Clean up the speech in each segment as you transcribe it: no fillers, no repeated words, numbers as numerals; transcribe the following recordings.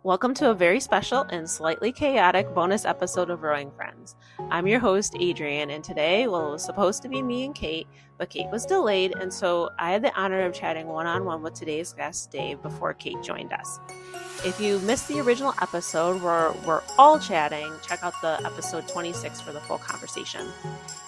Welcome to a very special and slightly chaotic bonus episode of Rowing Friends. I'm your host, Adrien, and today, well, it was supposed to be me and Kate, but Kate was delayed, and so I had the honor of chatting one-on-one with today's guest, Dave, before Kate joined us. If you missed the original episode where we're all chatting, check out the episode 26 for the full conversation.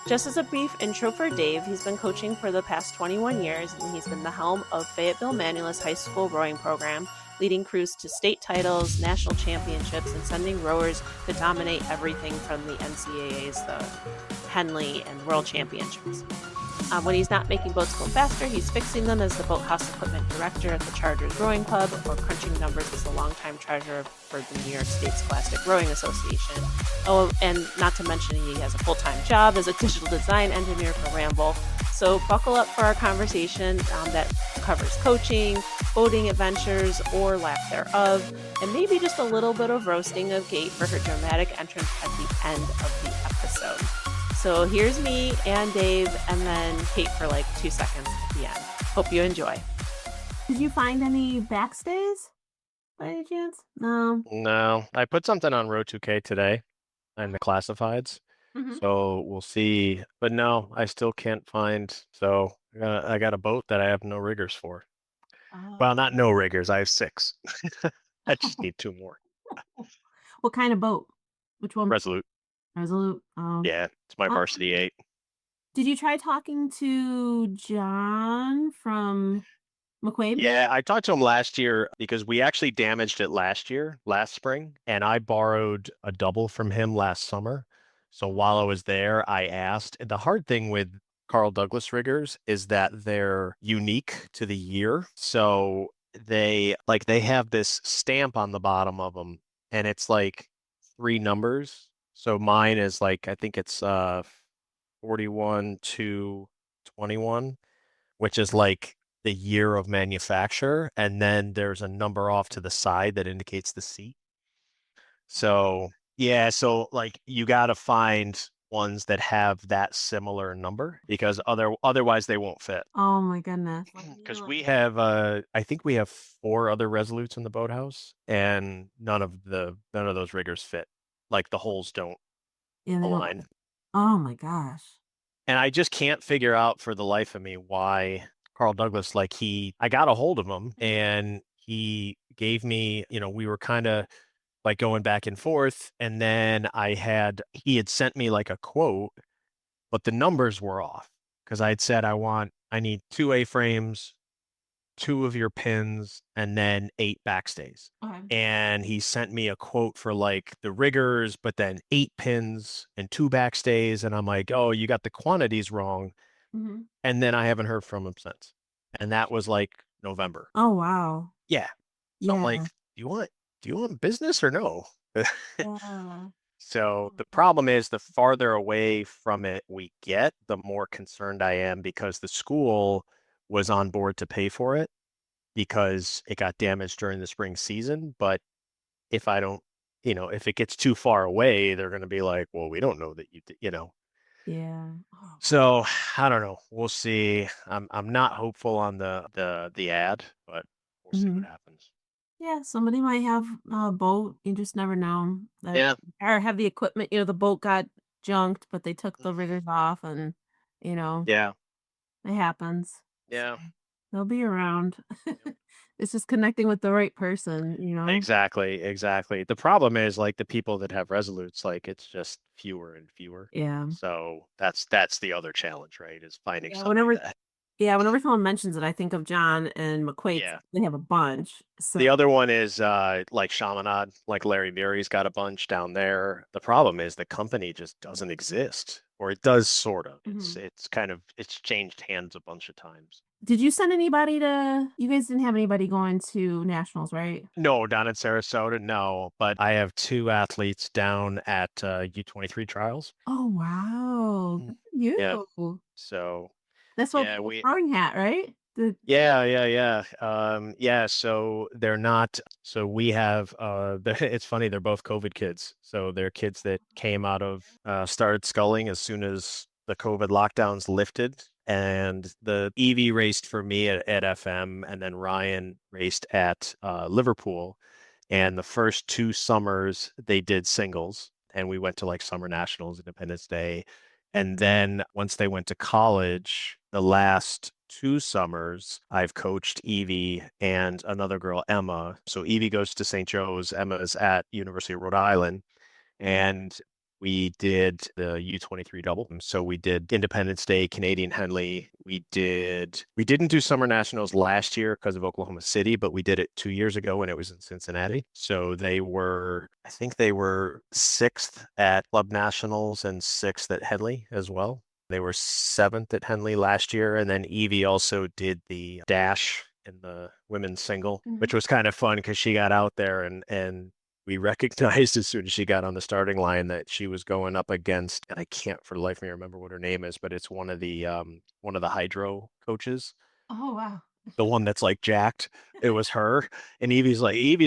Just as a brief intro for Dave, he's been coaching for the past 21 years, and he's been the helm of Fayetteville Manulus High School rowing program, leading crews to state titles, national championships, and sending rowers to dominate everything from the NCAAs, the Henley, and World Championships. When he's not making boats go faster, he's fixing them as the boathouse equipment director at the Chargers Rowing Club, or crunching numbers as the longtime treasurer for the New York State Scholastic Rowing Association. Oh, and not to mention he has a full-time job as a digital design engineer for Ramble. So buckle up for our conversation that covers coaching, boating adventures, or lack thereof, and maybe just a little bit of roasting of Kate for her dramatic entrance at the end of the episode. So here's me and Dave, and then Kate for like 2 seconds at the end. Hope you enjoy. Did you find any backstays by any chance? No, I put something on Row 2K today in the classifieds, so we'll see. But no, I still can't find. So I got a boat that I have no riggers for. Well, not no riggers. I have 6. I just need 2 more. What kind of boat? Which one? Resolute. Resolute. Yeah, it's my varsity 8. Did you try talking to John from McQuaid? Yeah, I talked to him last year because we actually damaged it last spring, and I borrowed a double from him last summer. So while I was there, I asked. The hard thing with Carl Douglas riggers is that they're unique to the year. So they have this stamp on the bottom of them, and it's like 3 numbers. So mine is like, I think it's 41 to 21, which is like the year of manufacture, and then there's a number off to the side that indicates the seat. So yeah, so like you got to find ones that have that similar number because otherwise they won't fit. Oh my goodness. Because we have I think we have 4 other Resolutes in the boathouse, and none of those riggers fit. Like the holes don't align. Oh my gosh. And I just can't figure out for the life of me why Carl Douglas, I got a hold of him and he gave me, we were kind of like going back and forth. And then he had sent me like a quote, but the numbers were off because I had said, I need 2 A-frames, 2 of your pins, and then 8 backstays. Okay. And he sent me a quote for like the riggers, but then 8 pins and 2 backstays. And I'm like, oh, you got the quantities wrong. And then I haven't heard from him since. And that was like November. Oh wow. Yeah. So I'm like, do you want business or no? So the problem is the farther away from it we get, the more concerned I am because the school was on board to pay for it because it got damaged during the spring season. But if I don't, if it gets too far away, they're going to be like, well, we don't know that you did, Yeah. So I don't know. We'll see. I'm not hopeful on the ad, but we'll see what happens. Yeah, somebody might have a boat. You just never know. Yeah. Or have the equipment. The boat got junked, but they took the riggers off, and Yeah. it happens. Yeah. They'll be around. It's just connecting with the right person. Exactly. The problem is like the people that have Resolutes, like it's just fewer and fewer. Yeah. So that's the other challenge, right? Is finding somebody whenever someone mentions it, I think of John and McQuaid. Yeah. They have a bunch. So The other one is like Chaminade, like Larry Murray's got a bunch down there. The problem is the company just doesn't exist, or it does sort of. It's changed hands a bunch of times. Did you send anybody you guys didn't have anybody going to nationals, right? No, down in Sarasota, no. But I have 2 athletes down at U23 trials. Oh wow. Good for you. Yeah. So that's what throwing hat, right? Yeah. So they're not. So we have. It's funny. They're both COVID kids. So they're kids that came out of started sculling as soon as the COVID lockdowns lifted. And the Evie raced for me at FM, and then Ryan raced at Liverpool. And the first 2 summers they did singles, and we went to like summer nationals, Independence Day. And then once they went to college, the last 2 summers, I've coached Evie and another girl, Emma. So Evie goes to St. Joe's, Emma's at University of Rhode Island, and we did the U23 double. So we did Independence Day, Canadian Henley. We didn't do Summer Nationals last year because of Oklahoma City, but we did it 2 years ago when it was in Cincinnati. So I think they were sixth at Club Nationals and sixth at Henley as well. They were seventh at Henley last year. And then Evie also did the dash in the women's single, which was kind of fun because she got out there and we recognized as soon as she got on the starting line that she was going up against, and I can't for the life of me remember what her name is, but it's one of the hydro coaches, Oh, wow. the one that's like jacked. It was her. And Evie's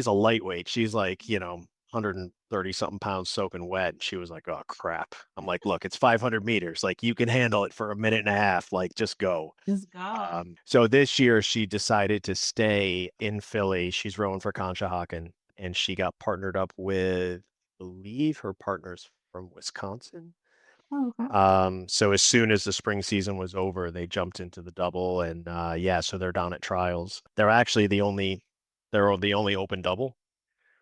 a lightweight. She's like, 130 something pounds soaking wet. And she was like, oh crap. I'm like, look, it's 500 meters. Like you can handle it for a minute and a half. Like just go. Just go. So this year she decided to stay in Philly. She's rowing for Conshohocken, and she got partnered up with, I believe her partner's from Wisconsin. Oh, okay. So as soon as the spring season was over, they jumped into the double, and yeah, so they're down at trials. They're the only open double.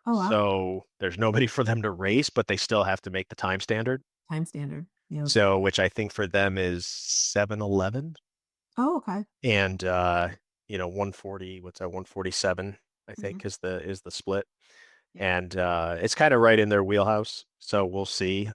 Oh, wow. So there's nobody for them to race, but they still have to make the time standard. Time standard. Yeah. So which I think for them is 7:11. Oh, okay. And 140, what's that, 147, I think is the split. Yeah. And it's kind of right in their wheelhouse. So we'll see.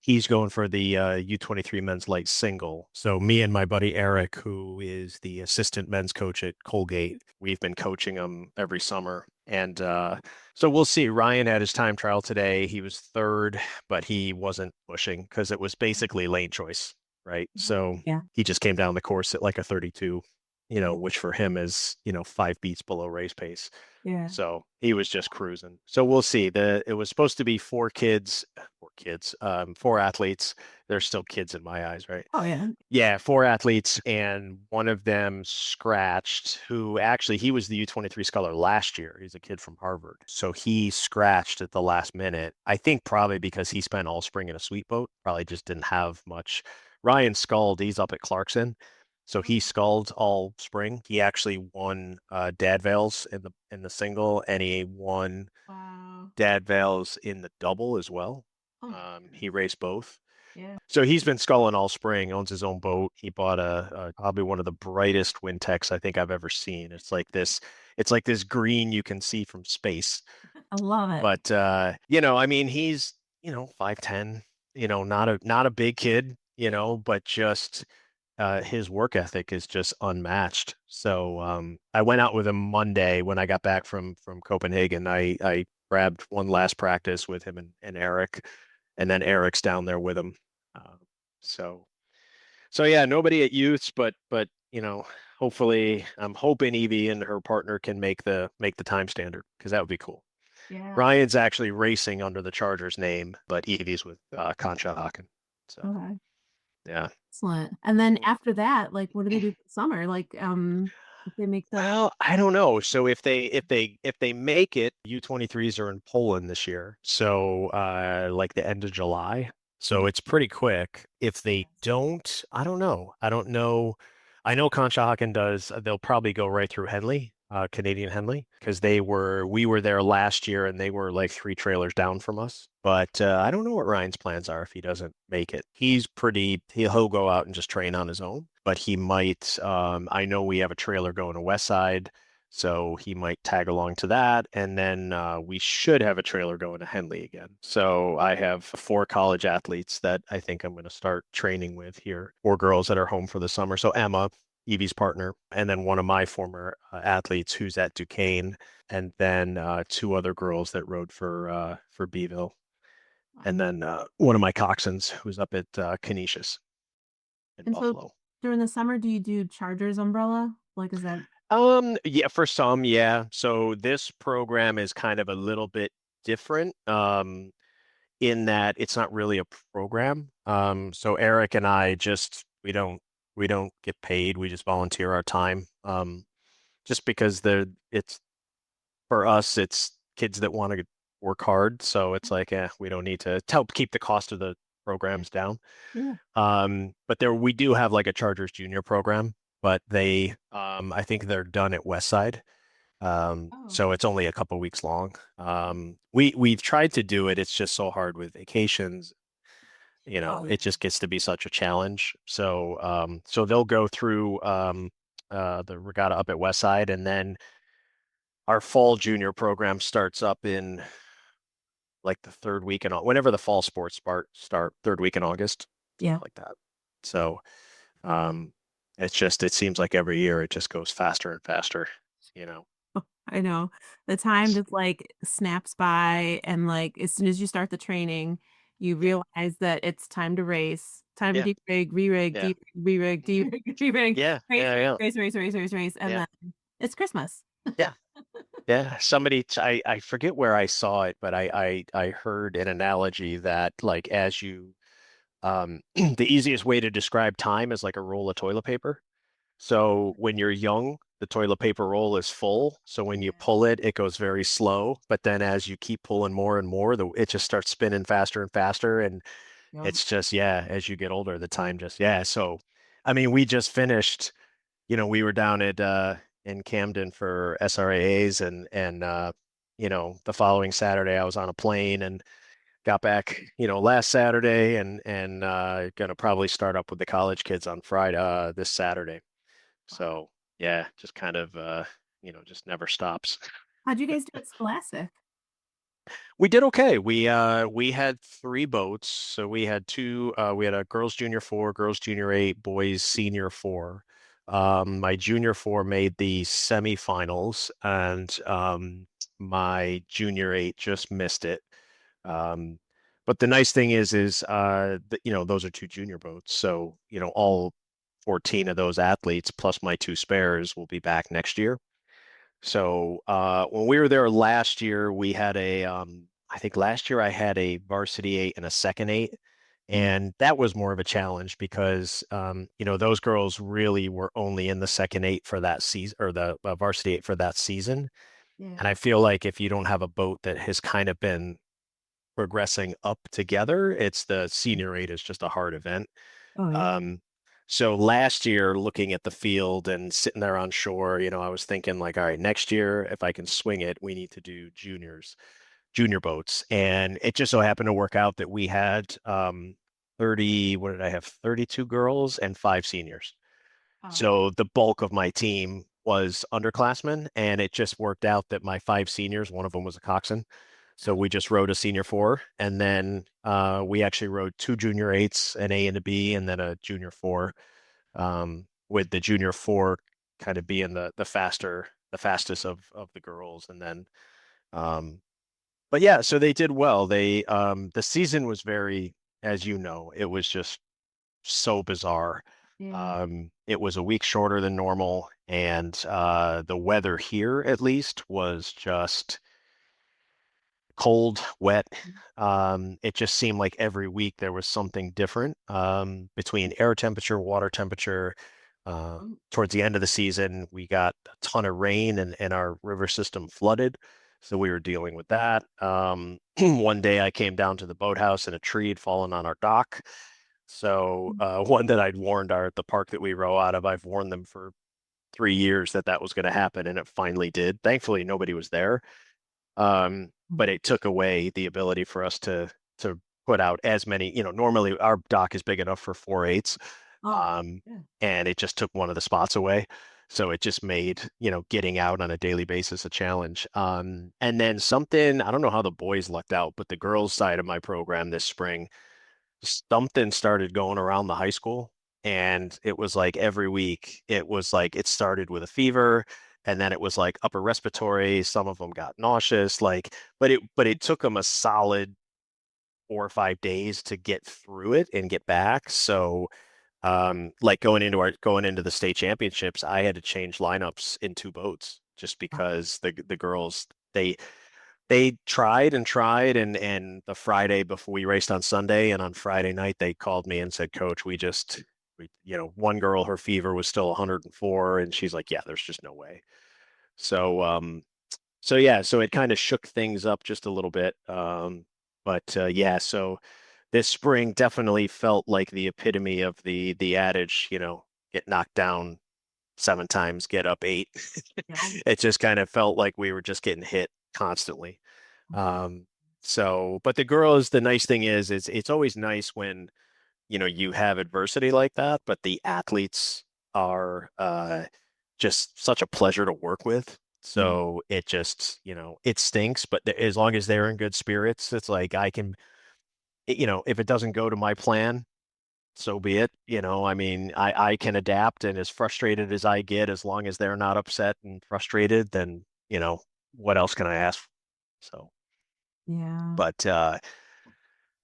He's going for the U23 men's light single. So me and my buddy Eric, who is the assistant men's coach at Colgate, we've been coaching him every summer. And so we'll see. Ryan had his time trial today. He was third, but he wasn't pushing because it was basically lane choice, right? So Yeah. he just came down the course at like a 32, which for him is, 5 beats below race pace. Yeah. So he was just cruising. So we'll see. It was supposed to be four athletes. They're still kids in my eyes, right? Oh, yeah. Yeah, four athletes, and one of them scratched, who actually he was the U23 scholar last year. He's a kid from Harvard. So he scratched at the last minute. I think probably because he spent all spring in a sweet boat, probably just didn't have much. Ryan sculled, he's up at Clarkson. So he sculled all spring. He actually won Dad Vales in the single, and he won Dad Vales in the double as well. He raced both. Yeah. So he's been sculling all spring, owns his own boat. He bought probably one of the brightest Wintex I think I've ever seen. It's like this green you can see from space. I love it. But I mean, he's 5'10", not a big kid, but just his work ethic is just unmatched. So I went out with him Monday when I got back from Copenhagen. I grabbed one last practice with him and Eric, and then Eric's down there with him. So yeah, nobody at youths, but hopefully I'm hoping Evie and her partner can make the time standard because that would be cool. Yeah. Ryan's actually racing under the Chargers name, but Evie's with Conshohocken. So Okay. yeah. Excellent. And then after that, like, what do they do for the summer? Like, if they make the Well, I don't know. So if they make it, U23s are in Poland this year. So like the end of July. So it's pretty quick. If they don't, I don't know. I don't know. I know Conshohocken does. They'll probably go right through Henley, Canadian Henley, because we were there last year and they were like 3 trailers down from us. But I don't know what Ryan's plans are if he doesn't make it. He'll go out and just train on his own, but he might. I know we have a trailer going to West Side, so he might tag along to that. And then we should have a trailer going to Henley again. So I have 4 college athletes that I think I'm going to start training with here, 4 girls that are home for the summer. So Emma, Evie's partner, and then one of my former athletes who's at Duquesne, and then 2 other girls that rode for Beeville, and then one of my coxswains who's up at Canisius in Buffalo. So during the summer, do you do Chargers umbrella? Like, is that? Yeah, for some, yeah. So this program is kind of a little bit different, in that it's not really a program. So Eric and I we don't get paid. We just volunteer our time. Just because for us, it's kids that want to work hard. So it's like, we don't need to help keep the cost of the Yeah. programs down. Yeah. But there we do have like a Chargers Junior program, but I think they're done at Westside. Oh. So it's only a couple weeks long. We've tried to do it. It's just so hard with vacations. Oh It yeah. just gets to be such a challenge. So they'll go through the regatta up at Westside, and then our fall junior program starts up in like the third week in whenever the fall sports start third week in August, Yeah. something like that. So um, it seems like every year it just goes faster and faster, you know. I know. The time just like snaps by and like as soon as you start the training, you Yeah, realize that it's time to race, time to yeah, derig, re-rig, yeah, re-rig, derig, re-rig, yeah, race, yeah, yeah, race, race, race, race, race, and yeah, then it's Christmas. yeah, yeah. I forget where I saw it, but I heard an analogy that like as you the easiest way to describe time is like a roll of toilet paper. So when you're young, the toilet paper roll is full. So when you Yeah. pull it, it goes very slow. But then as you keep pulling more and more, it just starts spinning faster and faster. And Yeah. it's just, yeah, as you get older, the time just, yeah. So, I mean, we just finished, we were down at in Camden for SRAAs and the following Saturday I was on a plane and got back, last Saturday and gonna probably start up with the college kids on Friday, this Saturday. Wow. So yeah, just kind of just never stops. How'd you guys do at Scholastic? We did okay. We had three boats. So we had a girls junior four, girls junior eight, boys senior four. My junior four made the semifinals and my junior eight just missed it. Um but the nice thing is that, those are two junior boats. So, all 14 of those athletes plus my two spares will be back next year. So when we were there last year, we had I think last year I had a varsity eight and a second eight. Mm. And that was more of a challenge because, those girls really were only in the second eight for that season or the varsity eight for that season. Yeah. And I feel like if you don't have a boat that has kind of been progressing up together, it's the senior eight is just a hard event. Oh yeah. Um, so last year, looking at the field and sitting there on shore, I was thinking like, all right, next year, if I can swing it, we need to do junior boats. And it just so happened to work out that we had 30, what did I have? 32 girls and five seniors. Oh. So the bulk of my team was underclassmen, and it just worked out that my five seniors, one of them was a coxswain. So we just rode a senior four, and then we actually rode two junior eights, an A and a B, and then a junior four, with the junior four kind of being the fastest of the girls. And then, but yeah, so they did well. The season was as you know, it was just so bizarre. Yeah. It was a week shorter than normal, and the weather here, at least, was just cold, wet. It just seemed like every week there was something different between air temperature, water temperature. Mm. Towards the end of the season, we got a ton of rain and our river system flooded. So we were dealing with that. One day I came down to the boathouse and a tree had fallen on our dock. So one that I'd warned the park that we row out of, I've warned them for 3 years that that was going to happen, and it finally did. Thankfully, nobody was there. But it took away the ability for us to put out as many, normally our dock is big enough for 4/8, Oh. um, Yeah. and it just took one of the spots away. So it just made, getting out on a daily basis a challenge. And then something, I don't know how the boys lucked out, but the girls' side of my program this spring, something started going around the high school. And it was like every week, it was like it started with a fever, and then it was like upper respiratory. Some of them got nauseous, but it took them a solid 4 or 5 days to get through it and get back. So like going into the state championships, I had to change lineups in two boats just because the girls they tried and tried and the Friday before we raced on Sunday and on Friday night they called me and said, Coach, one girl, her fever was still 104 and she's like, yeah, there's just no way. So so yeah, so it kind of shook things up just a little bit. But yeah, so this spring definitely felt like the epitome of the adage, get knocked down 7 times, get up eight. Yeah. It just kind of felt like we were just getting hit constantly. Um, but the girls, the nice thing is, it's always nice when, you have adversity like that, but the athletes are just such a pleasure to work with. Mhm. So it just, it stinks, but as long as they're in good spirits, it's like I can, if it doesn't go to my plan, so be it. I mean, I can adapt, and as frustrated as I get, as long as they're not upset and frustrated, then, what else can I ask? So, Yeah. but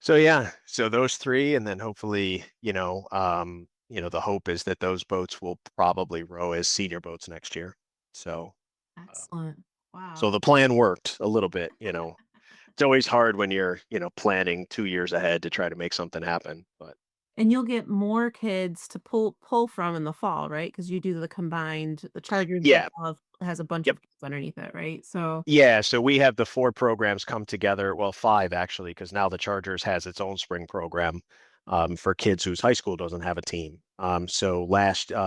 so yeah, so those three, and then hopefully, the hope is that those boats will probably row as senior boats next year. So, uh, Excellent. so Wow. the plan worked a little bit. It's always hard when you're, planning 2 years ahead to try to make something happen. But And you'll get more kids to pull from in the fall, right? Because you do the combined, the Charger and yeah, Football has a bunch yep. of kids underneath it, right? So, Yeah, so we have the 4 programs come together. Well, five actually, because now the Chargers has its own spring program for kids whose high school doesn't have a team. So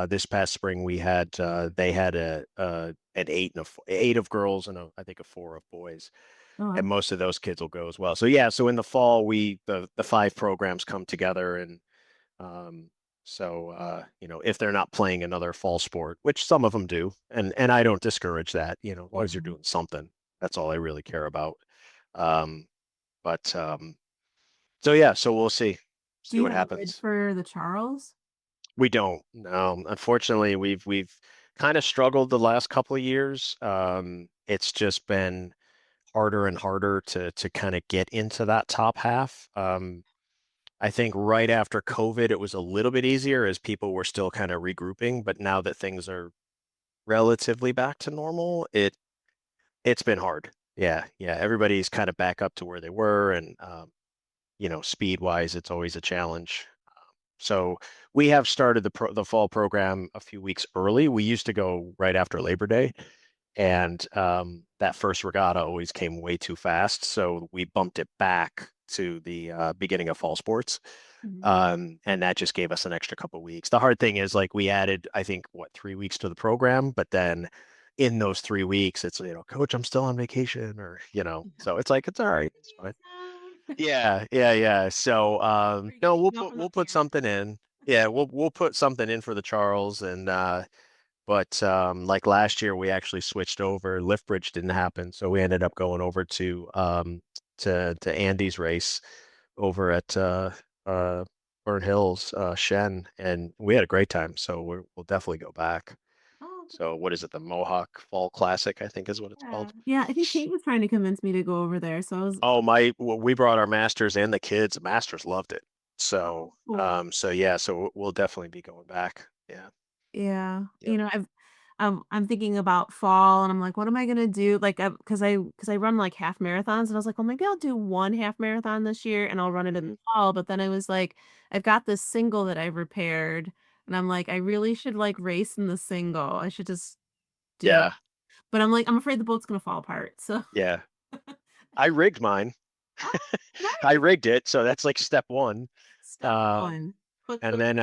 this past spring, they had an eight of girls and I think a four of boys, oh, and wow. most of those kids will go as well. So yeah, so in the fall, the 5 programs come together, and um, if they're not playing another fall sport, which some of them do, and I don't discourage that, as long as you're Yeah. doing something, that's all I really care about. Um, but so yeah, so we'll Do see you what have a bid happens. for the Charles? We don't. No, unfortunately, we've kind of struggled the last couple of years. It's just been harder and harder to kind of get into that top half. I think right after COVID, it was a little bit easier as people were still kind of regrouping. But now that things are relatively back to normal, it's been hard. Yeah, yeah. Everybody's kind of back up to where they were, and speed wise, it's always a challenge. So we have started the fall program a few weeks early. We used to go right after Labor Day, and that first regatta always came way too fast, so we bumped it back to the beginning of fall sports. Mhm. And that just gave us an extra couple of weeks. The hard thing is, like, we added, I think, 3 weeks to the program, but then in those 3 weeks, it's, coach, I'm still on vacation, or, so it's like, it's all right. It's fine. Yeah, yeah, yeah. So, Are you no, getting we'll enough put from the we'll put parents? something in. Yeah, we'll put something in for the Charles, and but like last year, we actually switched over. Liftbridge didn't happen, so we ended up going over to Andy's race over at Burnt Hills, Shen, and we had a great time. So we'll definitely go back. Oh, So what is it? The Mohawk Fall Classic, I think is what it's yeah. called. Yeah, I think Kate was trying to convince me to go over there. So I was, Oh, we brought our masters and the kids. The masters loved it. oh, So, cool. so yeah, so we'll definitely be going back. Yeah. Yeah. Yep. I'm thinking about fall and I'm like, what am I gonna do? Like, because I run like half marathons and I was like, well, maybe I'll do one half marathon this year and I'll run it in the Mhm. fall. But then I was like, I've got this single that I've repaired and I'm like, I really should like race in the single. I should just do that. Yeah. But I'm like, I'm afraid the boat's gonna fall apart. So Yeah. I rigged mine. oh, I nice. rigged it, so that's like step one. Step Um, one. Put and the then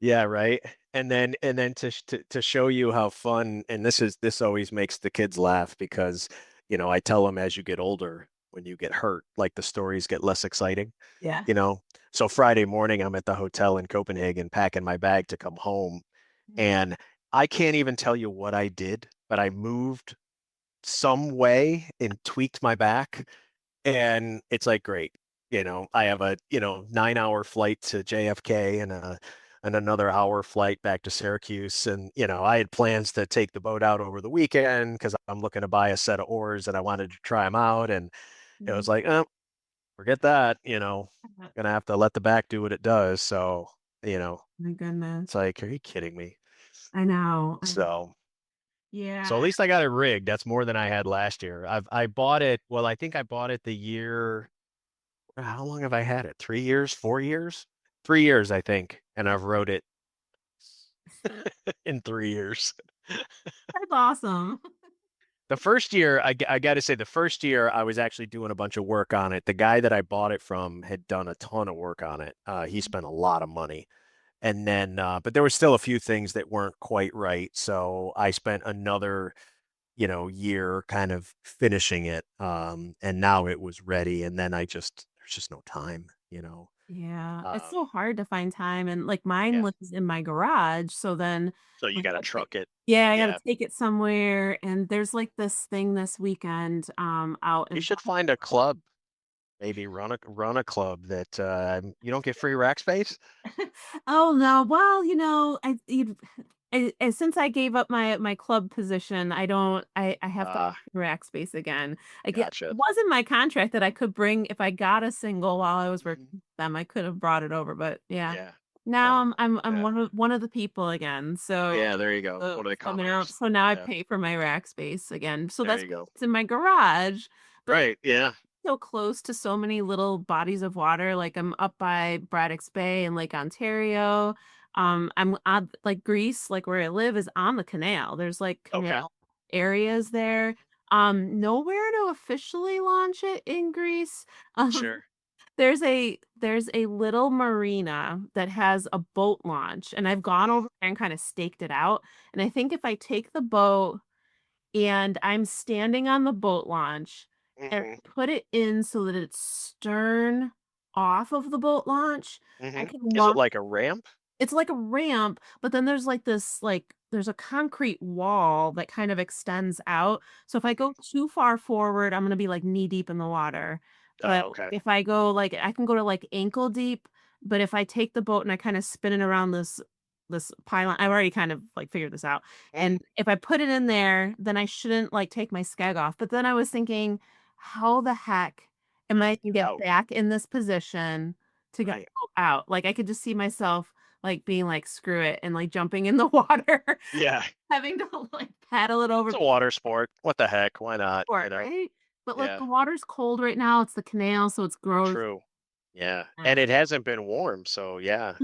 yeah, right. And then to show you how fun, and this always makes the kids laugh because, I tell them as you get older, when you get hurt, like the stories get less exciting, yeah. you know. So Friday morning, I'm at the hotel in Copenhagen packing my bag to come home, and I can't even tell you what I did, but I moved some way and tweaked my back, and it's like, great. I have a, 9-hour flight to JFK and another hour flight back to Syracuse. And, I had plans to take the boat out over the weekend because I'm looking to buy a set of oars and I wanted to try them out. And it Mhm. was like, oh, forget that, gonna have to let the back do what it does. So, you know, My goodness. it's like, are you kidding me? I know. I know. So, so at Yeah. least I got it rigged. That's more than I had last year. I bought it. Well, I think I bought it the year. How long have I had it? 3 years, 4 years? 3 years, I think. And I've wrote it in 3 years. That's awesome. The first year, I got to say, the first year I was actually doing a bunch of work on it. The guy that I bought it from had done a ton of work on it. He spent a lot of money. And then, but there were still a few things that weren't quite right. So I spent another, year kind of finishing it. And now it was ready. And then there's just no time. Yeah, it's so Um, hard to find time, and, like, mine yeah. lives in my garage, so then, So you like, got to truck it. yeah, I gotta Yeah. take it somewhere, and there's, like, this thing this weekend, out You in should find a club, maybe run a club that you don't get free rack space. Oh, no, well, since I gave up my club position, I have to Ah, rack space again. It gotcha. was in my contract that I could bring if I got a single while I was working Mhm. with them, I could have brought it over, but yeah. Yeah. Now Right. I'm Yeah. one of the people again, so Yeah, there you go. so One of the so now commoners. so now I Yeah, pay for my rack space again. So there that's you go. it's in my garage, but Right. Yeah. so close to so many little bodies of water. Like I'm up by Braddock's Bay and Lake Ontario. I'm on like Greece, like where I live is on the canal. There's like Okay. canal areas there. Nowhere to officially launch it in Greece. Um, Sure. there's a little marina that has a boat launch, and I've gone Mhm. over there and kind of staked it out. And I think if I take the boat and I'm standing on the boat launch and Mhm. put it in so that it's stern off of the boat launch. I Mhm. can Is it launch like a ramp? it's like a ramp, but then there's like this there's a concrete wall that kind of extends out. So if I go too far forward, I'm gonna be like knee deep in the water. But Oh, okay. if I go like I can go to like ankle deep, but if I take the boat and I kind of spin it around this pylon, I've already kind of like figured this out. Mhm. And if I put it in there, then I shouldn't like take my skeg off. But then I was thinking, how the heck am I gonna get Out. back in this position to get Right. the boat out? Like I could just see myself like, being like, "Screw it," and, like, jumping in the water, Yeah. having to, like, paddle it over It's a the water sport. What the heck? Why not? shore, right? But, like, Yeah. the water's cold right now, it's the canal, so it's gross. True. Yeah. And Uh, it hasn't been warm, so yeah,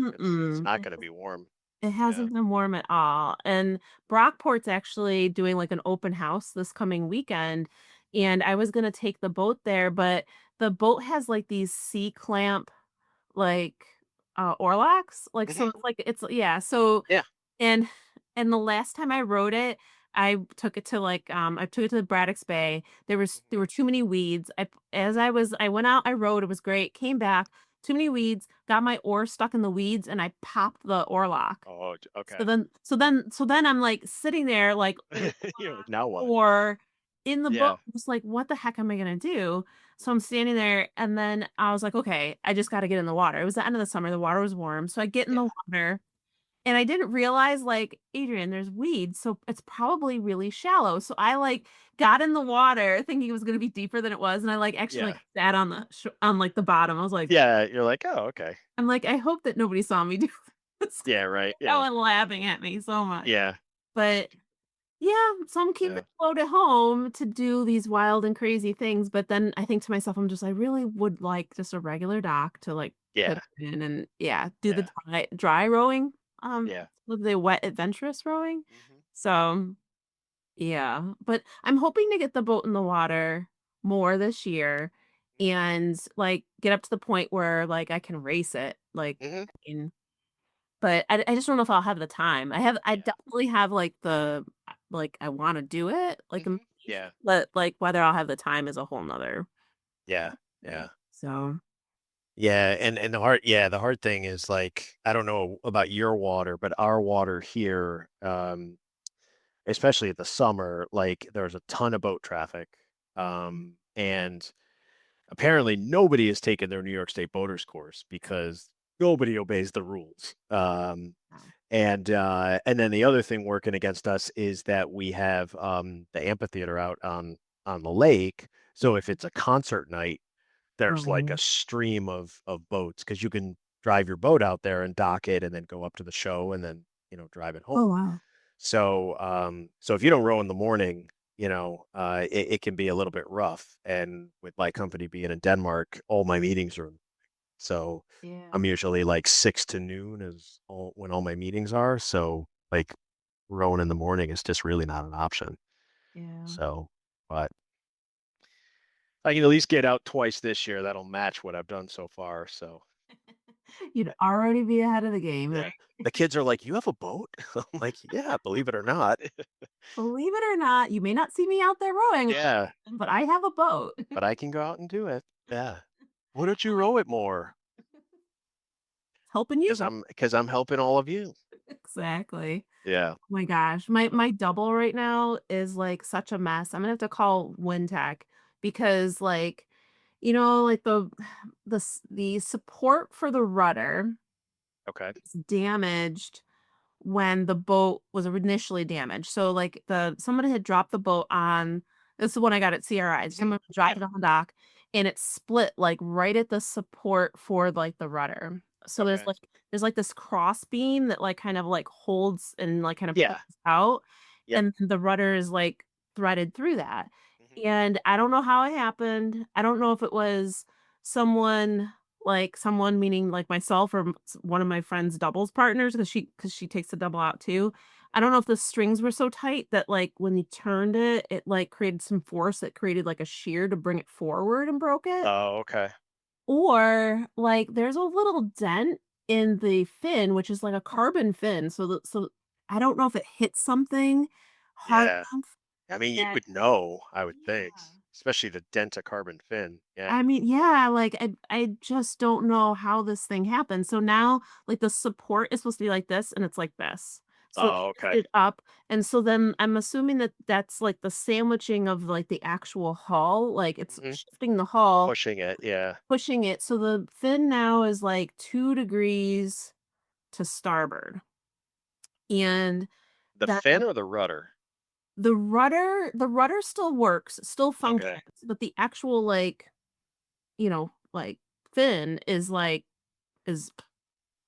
it's mm-mm. not going to be warm. It Yeah. hasn't been warm at all, and Brockport's actually doing, like, an open house this coming weekend, and I was gonna take the boat there, but the boat has, like, these C-clamp, like, oarlocks, like, so Mhm. it's yeah, so Yeah. And and the last time I rode it, I took it to the Braddock's Bay. There Mhm. were too many weeds. I went out, I rode, it was great, came back, too many weeds, got my oar stuck in the weeds, and I popped the oar lock. Oh, So okay. then I'm, like, sitting there, like, You're like, now what? or in the boat, Yeah. just like, "What the heck am I gonna do?" So I'm standing there, and then I was like, "Okay, I just gotta get in the water." It was the end of the summer, the water was warm, so I get in Yeah. the water and I didn't realize, like, Adrian, there's weeds, so it's probably really shallow. So I, like, got in the water thinking it was gonna be deeper than it was, and I, like, actually, Yeah. like, sat on on, like, the bottom. I was like Yeah. You're like, oh, okay. I'm like, "I hope that nobody saw me do this." Yeah. Right. Yeah. Everyone laughing at me so much. Yeah. But, yeah, so I'm keeping Yeah. afloat at home to do these wild and crazy things, but then I think to myself, I really would like just a regular dock to, like, put Yeah. it in and, yeah, do the Yeah. dry rowing, Yeah. with the wet adventurous rowing. Mhm. So, yeah, but I'm hoping to get the boat in the water more this year and, like, get up to the point where, like, I can race it, like, Mhm. in but I just don't know if I'll have the time. I Yeah. definitely have, like, like, I wanna do it, like, Mhm. Yeah. but, like, whether I'll have the time is a whole 'nother Yeah. thing. Yeah. So, Yeah, and the hard thing is like I don't know about your water, but our water here, especially at the summer, like there's a ton of boat traffic. mhm. And apparently nobody has taken their New York State boaters course because nobody obeys the rules. Wow. And then the other thing working against us is that we have the amphitheater out on the lake. So if it's a concert night, there's like a Oh. stream of boats because you can drive your boat out there and dock it and then go up to the show and then, drive it home. Oh, wow. So if you don't row in the morning, it can be a little bit rough. And with my company being in Denmark, all my meetings are so Yeah. I'm usually like 6 to noon is when all my meetings are. So like rowing in the morning is just really not an option. Yeah. So but I can at least get out twice this year. That'll match what I've done so far. So You'd already be ahead of the game. yeah, the kids are like, "You have a boat?" I'm like, "Yeah, believe it or not." Believe it or not, you may not see me out there rowing, Yeah, but I have a boat. but I can go out and do it. Yeah. Why don't you row it more? Helping you. Because I'm helping all of you. Exactly. Yeah. Oh my gosh, my double right now is like such a mess. I'm gonna have to call WinTech because like, like the support for the rudder Okay. is damaged when the boat was initially damaged. So like somebody had dropped the boat on this is when I got at CRI. Someone dropped it on the dock and it split like right at the support for like the rudder. So Okay. there's like this cross beam that like kind of like holds and like kind of Yeah. pushes out Yep. and the rudder is like threaded through that. Mhm. And I don't know how it happened. I don't know if it was someone someone meaning like myself or one of my friend's doubles partners because she takes the double out too. I don't know if the strings were so tight that like when you turned it, it like created some force that created like a shear to bring it forward and broke it. Oh, okay. Or like there's a little dent in the fin, which is like a carbon fin. So I don't know if it hit something hard Yeah. enough I mean, you that would know, I would think, yeah. especially the dent-a-carbon fin. Yeah. I mean, yeah, like I just don't know how this thing happened. So now like the support is supposed to be like this and it's like this. So it Oh, okay. shifted up and so then I'm assuming that that's like the sandwiching of like the actual hull, like it's Hmm. shifting the hull, Pushing it. Yeah. pushing it. So the fin now is like 2 degrees to starboard. And The that fin or the rudder? the rudder still works, it still Okay. functions, but the actual like fin is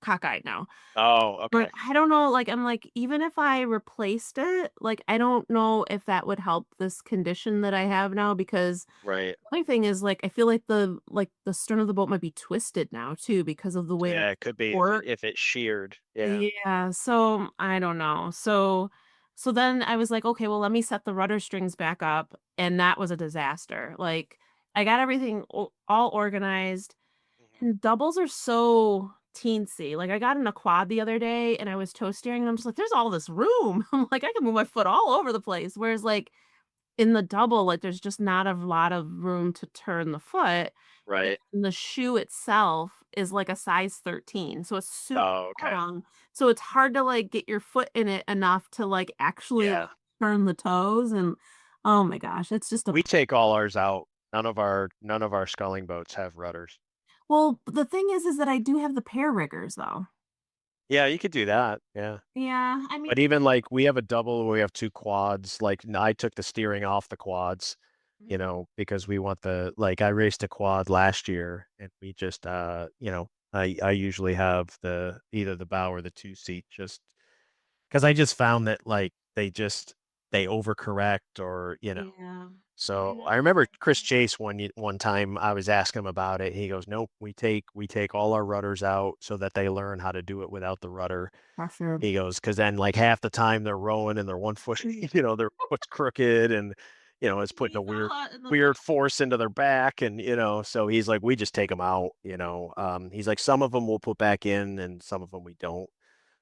cockeyed now. Oh, But okay. I don't know, like, I'm like, even if I replaced it, like, I don't know if that would help this condition that I have now because Right. the only thing is, like, I feel like the stern of the boat might be twisted now too because of the way Yeah, it could be if it support. if it sheared. Yeah. Yeah, so I don't know. So then I was like, okay, well, let me set the rudder strings back up, and that was a disaster. Like, I got everything all organized. Mhm. And doubles are so teensy. Like, I got in a quad the other day and I was toe steering and I'm just like, there's all this room. I'm like, I can move my foot all over the place. Whereas, like, in the double, like, there's just not a lot of room to turn the foot. Right. And the shoe itself is like a size 13. So it's super Oh, okay. long. So it's hard to like get your foot in it enough to like actually like, Yeah. turn the toes. And oh my gosh, it's just a We take all ours out. None of our sculling boats have rudders. well, the thing is that I do have the pair riggers though. Yeah, you could do that. Yeah. Yeah, I But mean, even like we have a double, we have two quads. Like I took the steering off the quads, mhm, because we want like I raced a quad last year and we just I usually have either the bow or the two seat just because I just found that like they overcorrect or. yeah, I So I remember know. Chris Chase one time I was asking him about it. He goes, "Nope, we take all our rudders out so that they learn how to do it without the rudder." Pressure. He goes, "Because then like half the time they're rowing and their one foot, their foot's crooked and it's putting a weird In the weird force into their back and so he's like, we just take them out. He's like, some of them we'll put back in and some of them we don't.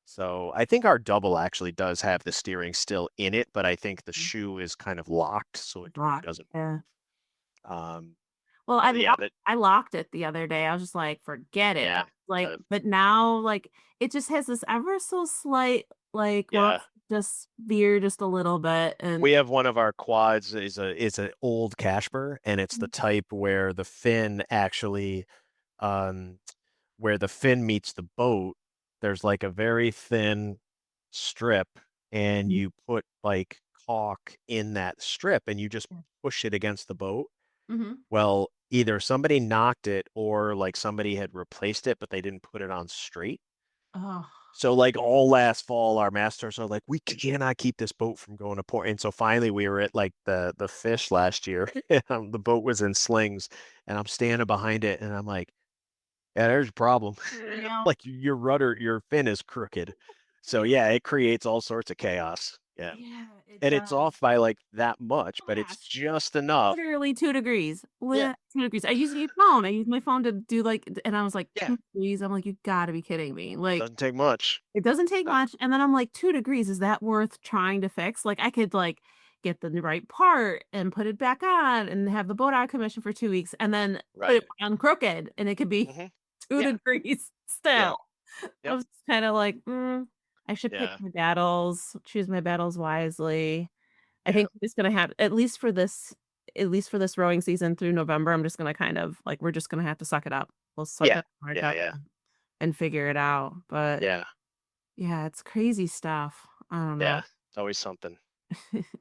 So I think our double actually does have the steering still in it, but I think the shoe is kind of locked, so it block. doesn't Yeah. move. Well, But yeah, that I locked it the other day. I was just like, forget it. yeah, Like, but now, like, it just has this ever so slight, like, well, yeah. just veer just a little bit, and We have one of our quads is an old Casper, and it's the type where the fin actually um where the fin meets the boat, there's like a very thin strip, and Mhm. you put like caulk in that strip and you just push it against the boat. Mhm. Well, either somebody knocked it or like somebody had replaced it, but they didn't put it on straight. Oh, So like all last fall, our masters are like, we cannot keep this boat from going to port. And so finally we were at like the fish last year. And the boat was in slings and I'm standing behind it and I'm like, yeah, there's a problem. yeah. Like your rudder, your fin is crooked. So yeah, it creates all sorts of chaos. Yeah. Yeah, it And does. it's off by like that much, but it's Gosh, just enough. literally 2 degrees. Yeah. 2 degrees. I use my phone. I use my phone to do like, and I was like, Yeah. 2 degrees. I'm like, you gotta be kidding me. Like, Doesn't take much. it doesn't take No. much. And then I'm like, 2 degrees, is that worth trying to fix? Like, I could like get the right part and put it back on and have the boat out of commission for 2 weeks and then put Right. it on crooked and it could be Hmm. 2 Yeah. degrees Yeah. still. I Yep. was kind of like, I should pick Yeah. my battles, choose my battles wisely. I Yeah. think I'm just gonna have at least for this rowing season through November, I'm just gonna kind of like we're just gonna have to suck it up. We'll suck Yeah. it right Yeah. up Yeah. and figure it out. But Yeah. yeah, it's crazy stuff. I don't know. Yeah. It's always something.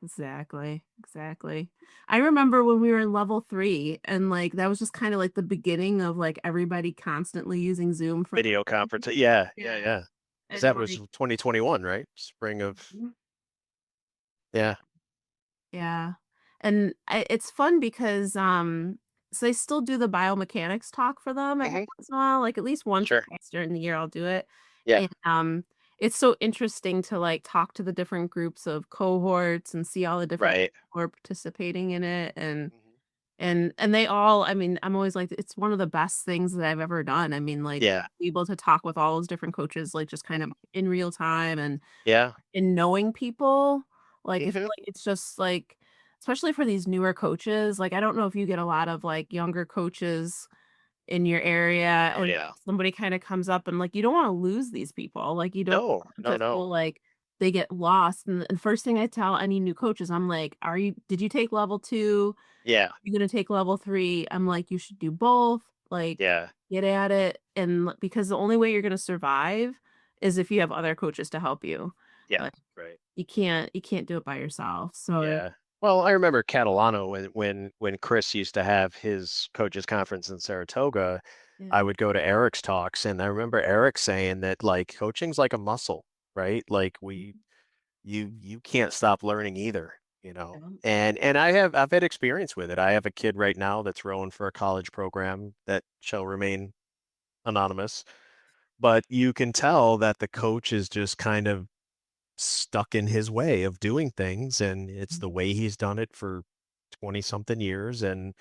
Exactly. Exactly. I remember when we were in level 3 and like that was just kind of like the beginning of like everybody constantly using Zoom for Video conference. Yeah. Yeah. yeah. Yeah. 'Cause And that was like 2021, right? Spring of, yeah. yeah. And it's fun because so I still do the biomechanics talk for them every Hmm. once in a while, like at least once or Sure. twice during the year I'll do it. Yeah. And it's so interesting to like talk to the different groups of cohorts and see all the different Right. people who are participating in it Mhm. and they all, I mean, I'm always like it's one of the best things that I've ever done. I mean, like Yeah. able to talk with all those different coaches like just kind of in real time and Yeah. in knowing people, like, I feel Hmm. like it's just, like especially for these newer coaches, like, I don't know if you get a lot of, like, younger coaches in your area, Oh and yeah. somebody kinda comes up and, like, you don't wanna lose these people, like, you don't No. want No. to No. feel like they get lost, and first thing I tell any new coaches, I'm like, did you take level 2? Yeah. You're gonna take level 3? I'm like, "You should do both, like, Yeah. get at it," and because the only way you're gonna survive is if you have other coaches to help you. Yeah. Like, Right. you can't do it by yourself, so Yeah. Well, I remember Catalano when Chris used to have his coaches conference in Saratoga, yeah. I would go to Eric's talks and I remember Eric saying that like coaching's like a muscle, right? Like you can't stop learning either, you know. Yeah. And I've had experience with it. I have a kid right now that's rowing for a college program that shall remain anonymous, but you can tell that the coach is just kind of stuck in his way of doing things and it's the way he's done it for 20 something years and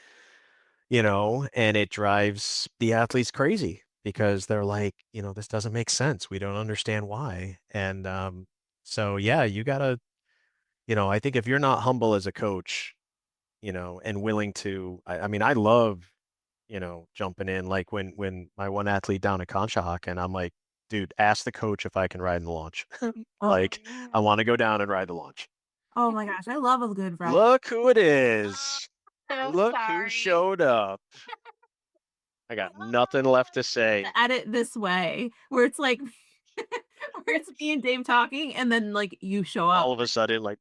and it drives the athletes crazy because they're like this doesn't make sense, we don't understand why. And so yeah, you gotta, I think if you're not humble as a coach, and willing to, I mean I love jumping in like when my one athlete down at Conshohock and I'm like, dude, ask the coach if I can ride in the launch. Oh, Like, yeah. I want to go down and ride the launch. Oh my gosh, I love a good ride. Look who it is. So Look who sorry. showed up. I got nothing left to say. To edit this way, where it's like where it's me and Dave talking, and then, like, you show up. All of a sudden, like,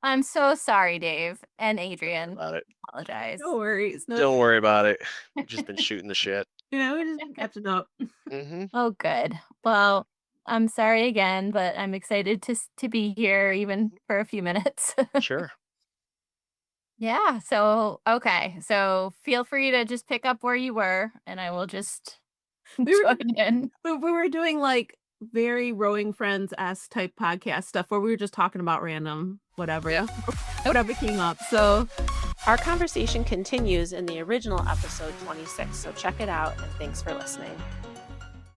I'm so sorry, Dave and Adrian. about it. Apologize. No worries. No, Don't worry about it. We've just been shooting the shit. we just been catching up. Hmm. Oh, good. Well, I'm sorry again, but I'm excited to be here even for a few minutes. Sure. Yeah. So okay. So feel free to just pick up where you were, and I will just We were join in. we were doing, like, very Rowing Friends-esque type podcast stuff where we were just talking about random whatever. Yeah. Whatever came up, so Our conversation continues in the original episode 26, so check it out, and thanks for listening.